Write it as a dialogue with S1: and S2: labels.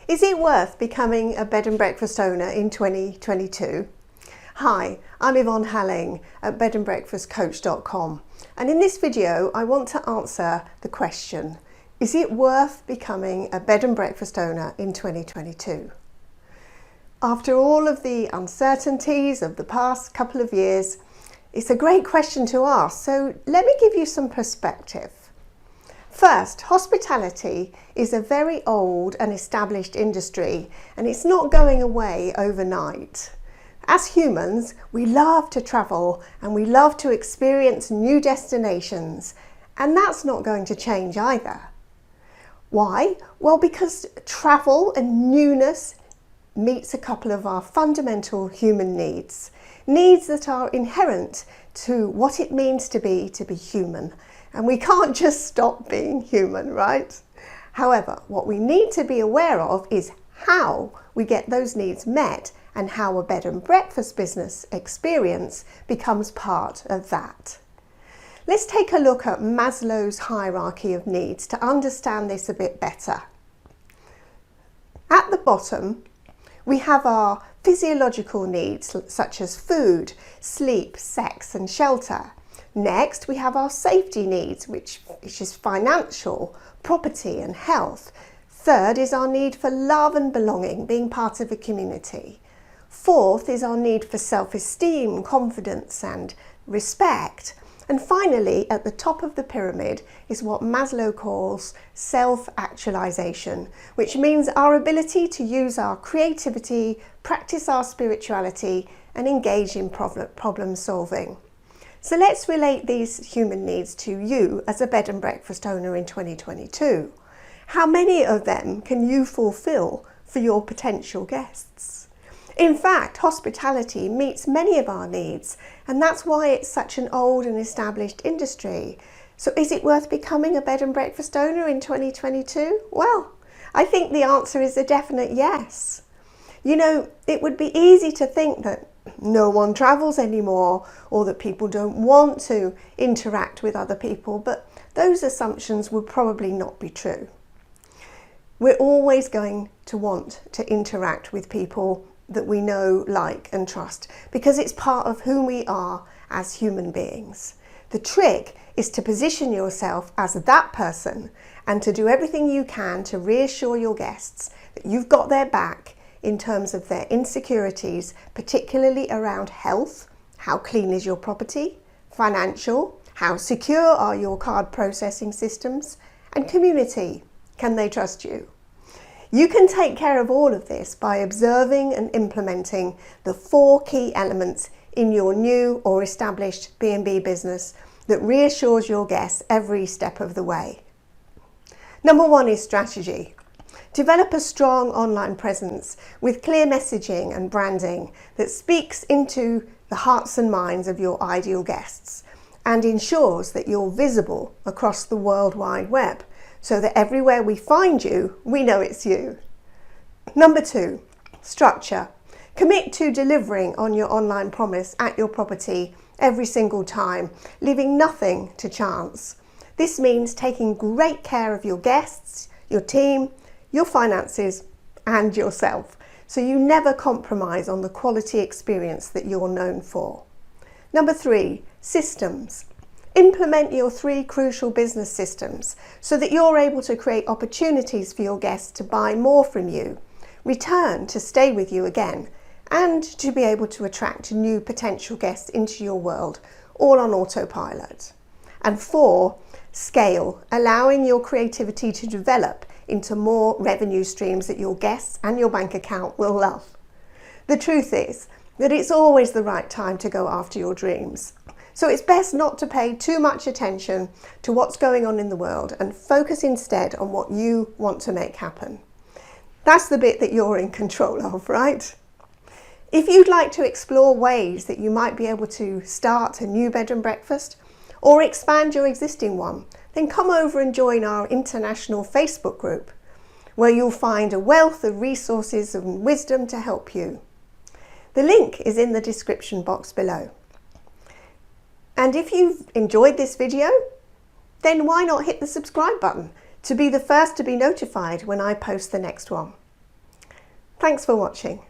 S1: Is it worth becoming a bed and breakfast owner in 2022? Hi, I'm Yvonne Halling at bedandbreakfastcoach.com, and in this video I want to answer the question, is it worth becoming a bed and breakfast owner in 2022? After all of the uncertainties of the past couple of years, it's a great question to ask, so let me give you some perspective. First, hospitality is a very old and established industry, and it's not going away overnight. As humans, we love to travel and we love to experience new destinations, and that's not going to change either. Why? Well, because travel and newness meets a couple of our fundamental human needs that are inherent to what it means to be human. And we can't just stop being human, right? However, what we need to be aware of is how we get those needs met and how a bed and breakfast business experience becomes part of that. Let's take a look at Maslow's hierarchy of needs to understand this a bit better. At the bottom, we have our physiological needs such as food, sleep, sex and shelter. Next, we have our safety needs, which is financial, property and health. Third is our need for love and belonging, being part of a community. Fourth is our need for self-esteem, confidence and respect. And finally, at the top of the pyramid is what Maslow calls self-actualization, which means our ability to use our creativity, practice our spirituality and engage in problem solving. So let's relate these human needs to you as a bed and breakfast owner in 2022. How many of them can you fulfill for your potential guests? In fact, hospitality meets many of our needs, and that's why it's such an old and established industry. So is it worth becoming a bed and breakfast owner in 2022? Well, I think the answer is a definite yes. You know, it would be easy to think that no one travels anymore or that people don't want to interact with other people, but those assumptions would probably not be true. We're always going to want to interact with people that we know, like and trust, because it's part of who we are as human beings. The trick is to position yourself as that person and to do everything you can to reassure your guests that you've got their back in terms of their insecurities, particularly around health, how clean is your property, financial, how secure are your card processing systems, and community, can they trust you? You can take care of all of this by observing and implementing the 4 key elements in your new or established B&B business that reassures your guests every step of the way. Number 1 is strategy. Develop a strong online presence with clear messaging and branding that speaks into the hearts and minds of your ideal guests and ensures that you're visible across the World Wide Web so that everywhere we find you, we know it's you. Number 2, structure. Commit to delivering on your online promise at your property every single time, leaving nothing to chance. This means taking great care of your guests, your team, your finances and yourself, so you never compromise on the quality experience that you're known for. Number 3, systems. Implement your 3 crucial business systems so that you're able to create opportunities for your guests to buy more from you, return to stay with you again, and to be able to attract new potential guests into your world, all on autopilot. And 4, scale, allowing your creativity to develop into more revenue streams that your guests and your bank account will love. The truth is that it's always the right time to go after your dreams. So it's best not to pay too much attention to what's going on in the world and focus instead on what you want to make happen. That's the bit that you're in control of, right? If you'd like to explore ways that you might be able to start a new bed and breakfast or expand your existing one, then come over and join our international Facebook group, where you'll find a wealth of resources and wisdom to help you. The link is in the description box below. And if you've enjoyed this video, then why not hit the subscribe button to be the first to be notified when I post the next one. Thanks for watching.